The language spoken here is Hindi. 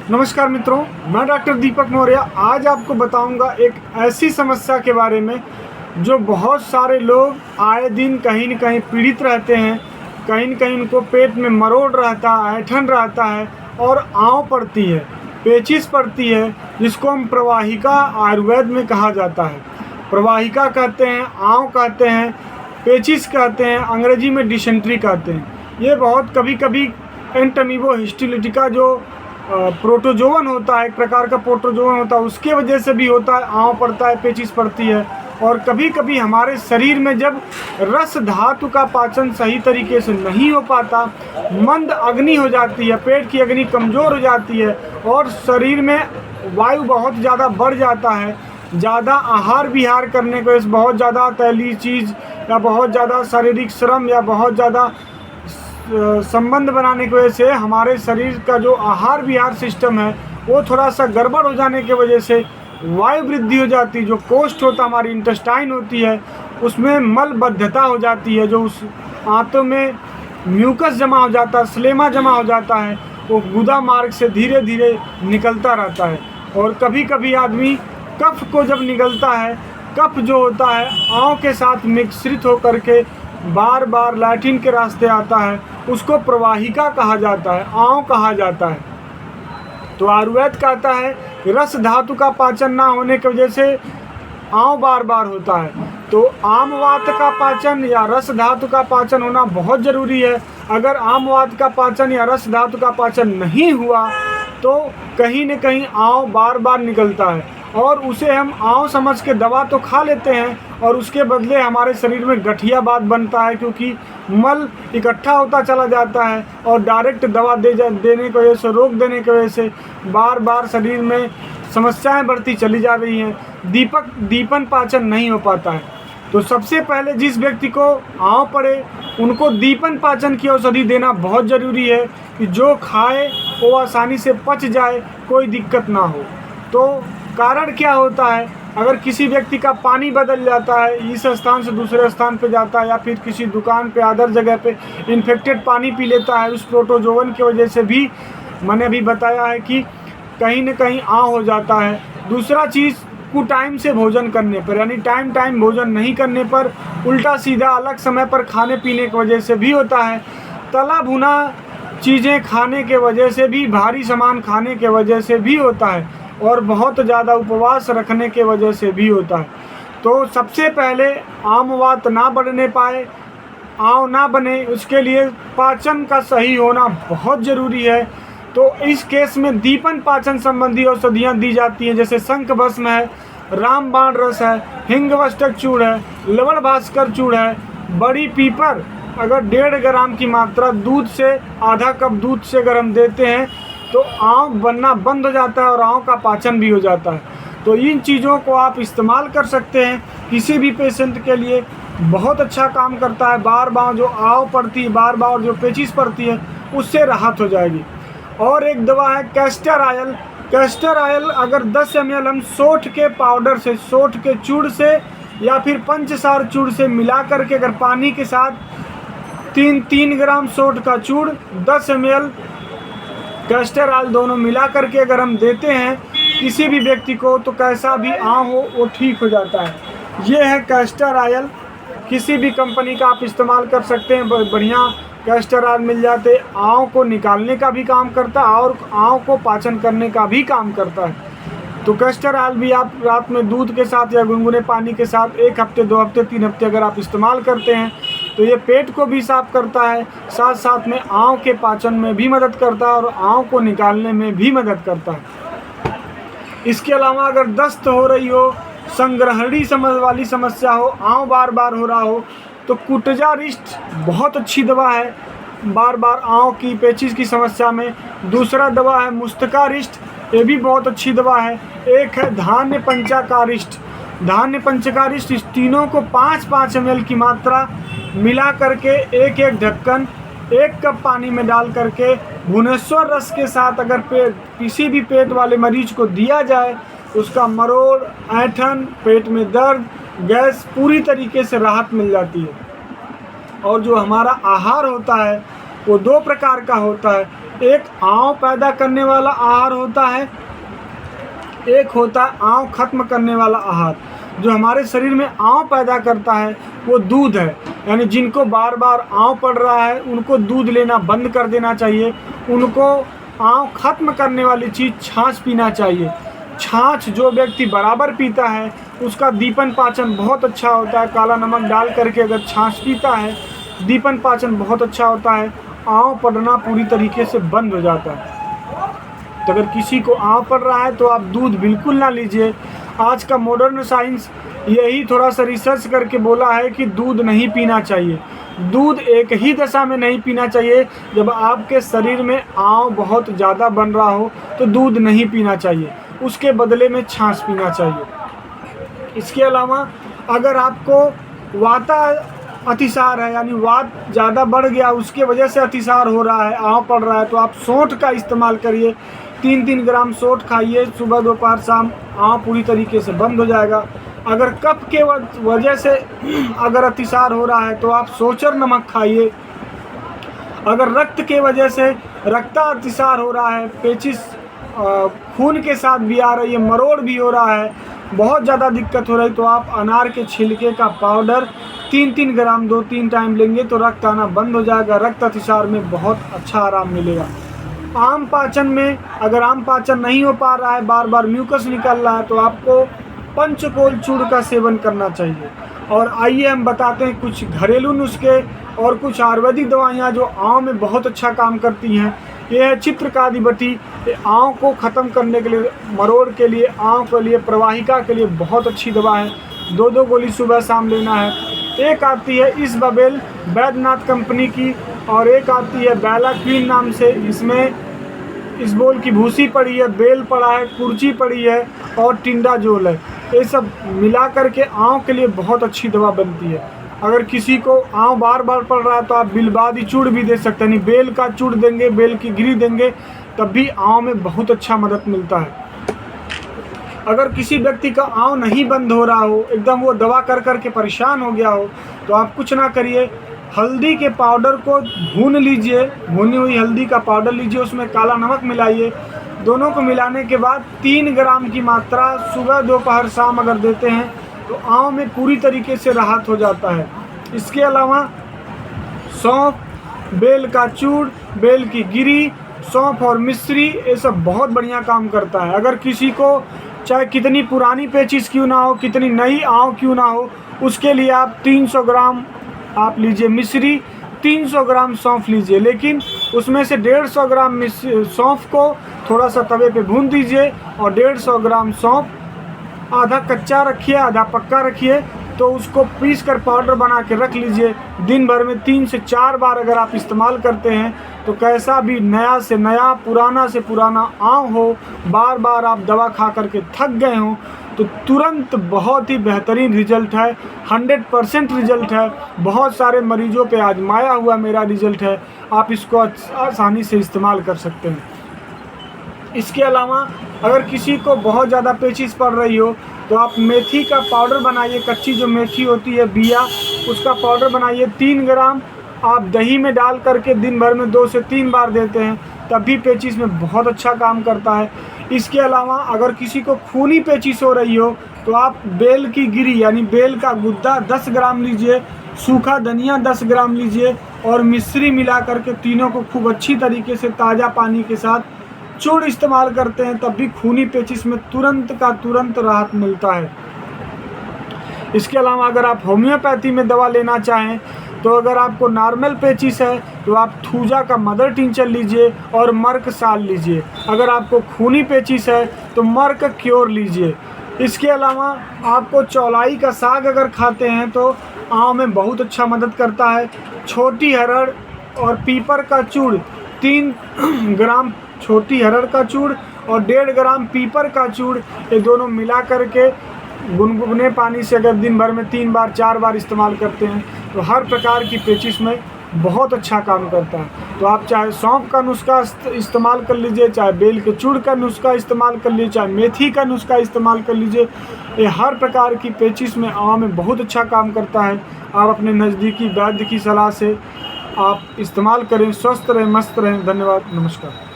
नमस्कार मित्रों, मैं डॉक्टर दीपक मौर्य आज आपको बताऊंगा एक ऐसी समस्या के बारे में जो बहुत सारे लोग आए दिन कहीं न कहीं पीड़ित रहते हैं। कहीं न कहीं उनको पेट में मरोड़ रहता है, ऐंठन रहता है और आंव पड़ती है, पेचिश पड़ती है, जिसको हम प्रवाहिका आयुर्वेद में कहा जाता है। प्रवाहिका कहते हैं, आंव कहते हैं, पेचिश कहते हैं, अंग्रेजी में डिसेंट्री कहते हैं। ये बहुत कभी-कभी एंटमीबो हिस्टोलिटिका जो प्रोटोजोवन होता है, एक प्रकार का प्रोटोजोवन होता है, उसके वजह से भी होता है, आंव पड़ता है, पेचिश पड़ती है। और कभी-कभी हमारे शरीर में जब रस धातु का पाचन सही तरीके से नहीं हो पाता, मंद अग्नि हो जाती है, पेट की अग्नि कमज़ोर हो जाती है और शरीर में वायु बहुत ज़्यादा बढ़ जाता है। ज़्यादा आहार विहार करने की वजह से, बहुत ज़्यादा तैलीय चीज़ या बहुत ज़्यादा शारीरिक श्रम या बहुत ज़्यादा संबंध बनाने की वजह से हमारे शरीर का जो आहार विहार सिस्टम है वो थोड़ा सा गड़बड़ हो जाने की वजह से वायु वृद्धि हो जाती है। जो कोष्ठ होता है, हमारी इंटेस्टाइन होती है, उसमें मलबद्धता हो जाती है। जो उस आंतों में म्यूकस जमा हो जाता है, स्लेमा जमा हो जाता है, वो गुदा मार्ग से धीरे धीरे निकलता रहता है। और कभी कभी आदमी कफ को जब निकलता है, कफ जो होता है आंव के साथ मिश्रित होकर के बार बार लैट्रिन के रास्ते आता है, उसको प्रवाहिका कहा जाता है, आंव कहा जाता है। तो आयुर्वेद कहता है रस धातु का पाचन ना होने की वजह से आंव बार बार होता है। तो आमवात का पाचन या रस धातु का पाचन होना बहुत ज़रूरी है। अगर आमवात का पाचन या रस धातु का पाचन नहीं हुआ तो कहीं न कहीं आंव बार बार निकलता है और उसे हम आंव समझ के दवा तो खा लेते हैं और उसके बदले हमारे शरीर में गठियाबात बनता है, क्योंकि मल इकट्ठा होता चला जाता है और डायरेक्ट दवा देने की वजह से, रोक देने की वजह से बार बार शरीर में समस्याएं बढ़ती चली जा रही हैं। दीपन पाचन नहीं हो पाता है। तो सबसे पहले जिस व्यक्ति को आंव पड़े उनको दीपन पाचन की औषधि देना बहुत ज़रूरी है कि जो खाए वो आसानी से पच जाए, कोई दिक्कत ना हो। तो कारण क्या होता है, अगर किसी व्यक्ति का पानी बदल जाता है, इस स्थान से दूसरे स्थान पे जाता है या फिर किसी दुकान पे अदर जगह पे इन्फेक्टेड पानी पी लेता है, उस प्रोटोजोवन की वजह से भी मैंने अभी बताया है कि कहीं न कहीं आंव हो जाता है। दूसरा चीज़, कुटाइम से भोजन करने पर, यानी टाइम भोजन नहीं करने पर, उल्टा सीधा अलग समय पर खाने पीने की वजह से भी होता है। तला भुना चीज़ें खाने के वजह से भी, भारी सामान खाने के वजह से भी होता है और बहुत ज़्यादा उपवास रखने के वजह से भी होता है। तो सबसे पहले आमवात ना बढ़ने पाए, आंव ना बने, उसके लिए पाचन का सही होना बहुत ज़रूरी है। तो इस केस में दीपन पाचन संबंधी औषधियाँ दी जाती हैं, जैसे शंख भस्म है, रामबाण रस है, हिंगवष्टक चूर्ण है, लवण भास्कर चूर्ण है, बड़ी पीपर अगर 1.5 ग्राम की मात्रा दूध से, आधा कप दूध से अगर हम देते हैं तो आंव बनना बंद हो जाता है और आंव का पाचन भी हो जाता है। तो इन चीज़ों को आप इस्तेमाल कर सकते हैं किसी भी पेशेंट के लिए, बहुत अच्छा काम करता है। बार बार जो आंव पड़ती है, बार बार जो पेचिश पड़ती है, उससे राहत हो जाएगी। और एक दवा है कैस्टर ऑयल। कैस्टर ऑयल अगर 10 ml हम सोंठ के पाउडर से, सोंठ के चूर्ण से या फिर पंचसार चूर्ण से मिला करके, अगर पानी के साथ 3 ग्राम सोंठ का चूर्ण, 10 ml कैस्टर ऑयल दोनों मिला करके अगर हम देते हैं किसी भी व्यक्ति को, तो कैसा भी आंव हो वो ठीक हो जाता है। ये है कैस्टर ऑयल, किसी भी कंपनी का आप इस्तेमाल कर सकते हैं, बढ़िया कैस्टर ऑयल मिल जाते। आंव को निकालने का भी काम करता है और आंव को पाचन करने का भी काम करता है। तो कैस्टर ऑयल भी आप रात में दूध के साथ या गुनगुने पानी के साथ 1 हफ्ते, 2 हफ्ते, 3 हफ्ते अगर आप इस्तेमाल करते हैं तो ये पेट को भी साफ करता है, साथ साथ में आंव के पाचन में भी मदद करता है और आंव को निकालने में भी मदद करता है। इसके अलावा अगर दस्त हो रही हो, संग्रहणी वाली समस्या हो, आंव बार बार हो रहा हो, तो कुटजारिस्ट बहुत अच्छी दवा है बार बार आंव की पेचिश की समस्या में। दूसरा दवा है मुस्तकारिस्ट, ये भी बहुत अच्छी दवा है। एक है धान्य पंचकारिस्ट। धान्य पंचकारिस्ट, इस तीनों को 5-5 ml की मात्रा मिला करके एक ढक्कन 1 कप पानी में डाल करके भुवनेश्वर रस के साथ अगर किसी भी पेट वाले मरीज को दिया जाए, उसका मरोड़, ऐंठन, पेट में दर्द, गैस पूरी तरीके से राहत मिल जाती है। और जो हमारा आहार होता है वो 2 प्रकार का होता है। एक आँव पैदा करने वाला आहार होता है, एक होता है आँव खत्म करने वाला आहार। जो हमारे शरीर में आँव पैदा करता है वो दूध है, यानी जिनको बार बार आँव पड़ रहा है उनको दूध लेना बंद कर देना चाहिए। उनको आँव खत्म करने वाली चीज़ छाछ पीना चाहिए। छाछ जो व्यक्ति बराबर पीता है उसका दीपन पाचन बहुत अच्छा होता है। काला नमक डाल करके अगर छाछ पीता है दीपन पाचन बहुत अच्छा होता है, आँव पड़ना पूरी तरीके से बंद हो जाता है। तो अगर किसी को आँव पड़ रहा है तो आप दूध बिल्कुल ना लीजिए। आज का मॉडर्न साइंस यही थोड़ा सा रिसर्च करके बोला है कि दूध नहीं पीना चाहिए। दूध एक ही दशा में नहीं पीना चाहिए, जब आपके शरीर में आँव बहुत ज़्यादा बन रहा हो तो दूध नहीं पीना चाहिए, उसके बदले में छाछ पीना चाहिए। इसके अलावा अगर आपको वाता अतिसार है, यानी वात ज़्यादा बढ़ गया उसके वजह से अतिसार हो रहा है, आँव पड़ रहा है, तो आप सौंठ का इस्तेमाल करिए। 3-3 ग्राम सौंठ खाइए सुबह दोपहर शाम, आँव पूरी तरीके से बंद हो जाएगा। अगर कफ के वजह से अगर अतिसार हो रहा है तो आप सोचर नमक खाइए। अगर रक्त के वजह से रक्ता अतिसार हो रहा है, पेचिश खून के साथ भी आ रही है, मरोड़ भी हो रहा है, बहुत ज़्यादा दिक्कत हो रही, तो आप अनार के छिलके का पाउडर 3-3 ग्राम 2-3 टाइम लेंगे तो रक्त आना बंद हो जाएगा। रक्त अतिसार में बहुत अच्छा आराम मिलेगा। आम पाचन में अगर आम पाचन नहीं हो पा रहा है, बार बार म्यूकस निकल रहा है, तो आपको पंचकोल चूर्ण का सेवन करना चाहिए। और आइए हम बताते हैं कुछ घरेलू नुस्खे और कुछ आयुर्वेदिक दवाइयाँ जो आँव में बहुत अच्छा काम करती हैं। ये है चित्रकादि बटी। ये आँव को ख़त्म करने के लिए, मरोड़ के लिए, आँव के लिए, प्रवाहिका के लिए बहुत अच्छी दवा है। 2-2 गोली सुबह शाम लेना है। एक आती है इस बबेल बैद्यनाथ कंपनी की, और एक आती है बैला क्वीन नाम से। इसमें इसबोल की भूसी पड़ी है, बेल पड़ा है, कुर्ची पड़ी है और टिंडाजोल है। ये सब मिला करके आँव के लिए बहुत अच्छी दवा बनती है। अगर किसी को आँव बार बार पड़ रहा है तो आप बिलबादी चूर्ण भी दे सकते हैं, यानी बेल का चूर्ण देंगे, बेल की गिरी देंगे, तब भी आँव में बहुत अच्छा मदद मिलता है। अगर किसी व्यक्ति का आँव नहीं बंद हो रहा हो, एकदम वो दवा कर कर के परेशान हो गया हो, तो आप कुछ ना करिए, हल्दी के पाउडर को भून लीजिए, भुनी हुई हल्दी का पाउडर लीजिए, उसमें काला नमक मिलाइए। दोनों को मिलाने के बाद 3 ग्राम की मात्रा सुबह दोपहर शाम अगर देते हैं तो आँव में पूरी तरीके से राहत हो जाता है। इसके अलावा सौंफ, बेल का चूर्ण, बेल की गिरी, सौंफ और मिश्री, ये सब बहुत बढ़िया काम करता है। अगर किसी को चाहे कितनी पुरानी पेचिश क्यों ना हो, कितनी नई आँव क्यों ना हो, उसके लिए आप 300 ग्राम आप लीजिए मिश्री, 300 ग्राम सौंफ लीजिए, लेकिन उसमें से 150 ग्राम सौंफ को थोड़ा सा तवे पे भून दीजिए और 150 ग्राम सौंफ आधा कच्चा रखिए आधा पक्का रखिए, तो उसको पीस कर पाउडर बना के रख लीजिए। दिन भर में 3 से 4 बार अगर आप इस्तेमाल करते हैं तो कैसा भी नया से नया, पुराना से पुराना आँव हो, बार बार आप दवा खा करके थक गए हों, तो तुरंत बहुत ही बेहतरीन रिजल्ट है, 100% रिजल्ट है। बहुत सारे मरीजों पे आजमाया हुआ मेरा रिजल्ट है, आप इसको आसानी से इस्तेमाल कर सकते हैं। इसके अलावा अगर किसी को बहुत ज़्यादा पेचिश पड़ रही हो तो आप मेथी का पाउडर बनाइए, कच्ची जो मेथी होती है बिया, उसका पाउडर बनाइए, 3 ग्राम आप दही में डाल करके दिन भर में 2 से 3 बार देते हैं, तब भी पेचिश में बहुत अच्छा काम करता है। इसके अलावा अगर किसी को खूनी पेचिश हो रही हो तो आप बेल की गिरी यानी बेल का गुद्दा 10 ग्राम लीजिए, सूखा धनिया 10 ग्राम लीजिए और मिश्री मिला करके तीनों को खूब अच्छी तरीके से ताज़ा पानी के साथ चूर्ण इस्तेमाल करते हैं, तब भी खूनी पेचिश में तुरंत का तुरंत राहत मिलता है। इसके अलावा अगर आप होम्योपैथी में दवा लेना चाहें तो अगर आपको नॉर्मल पेचिश है तो आप थूजा का मदर टिंचर लीजिए और मर्क साल लीजिए। अगर आपको खूनी पेचिश है तो मर्क क्योर लीजिए। इसके अलावा आपको चौलाई का साग अगर खाते हैं तो आँव में बहुत अच्छा मदद करता है। छोटी हरड़ और पीपर का चूर्ण 3 ग्राम छोटी हरड़ का चूर्ण और 1.5 ग्राम पीपर का चूर्ण, ये दोनों मिला करके गुनगुने पानी से अगर दिन भर में 3 बार 4 बार इस्तेमाल करते हैं तो हर प्रकार की पेचिश में बहुत अच्छा काम करता है। तो आप चाहे सौंफ का नुस्खा इस्तेमाल कर लीजिए, चाहे बेल के चूर्ण का नुस्खा इस्तेमाल कर लीजिए, चाहे मेथी का नुस्खा इस्तेमाल कर लीजिए, ये हर प्रकार की पेचिश में आँव में बहुत अच्छा काम करता है। आप अपने नज़दीकी वैद्य की सलाह से आप इस्तेमाल करें। स्वस्थ रहें, मस्त रहें। धन्यवाद, नमस्कार।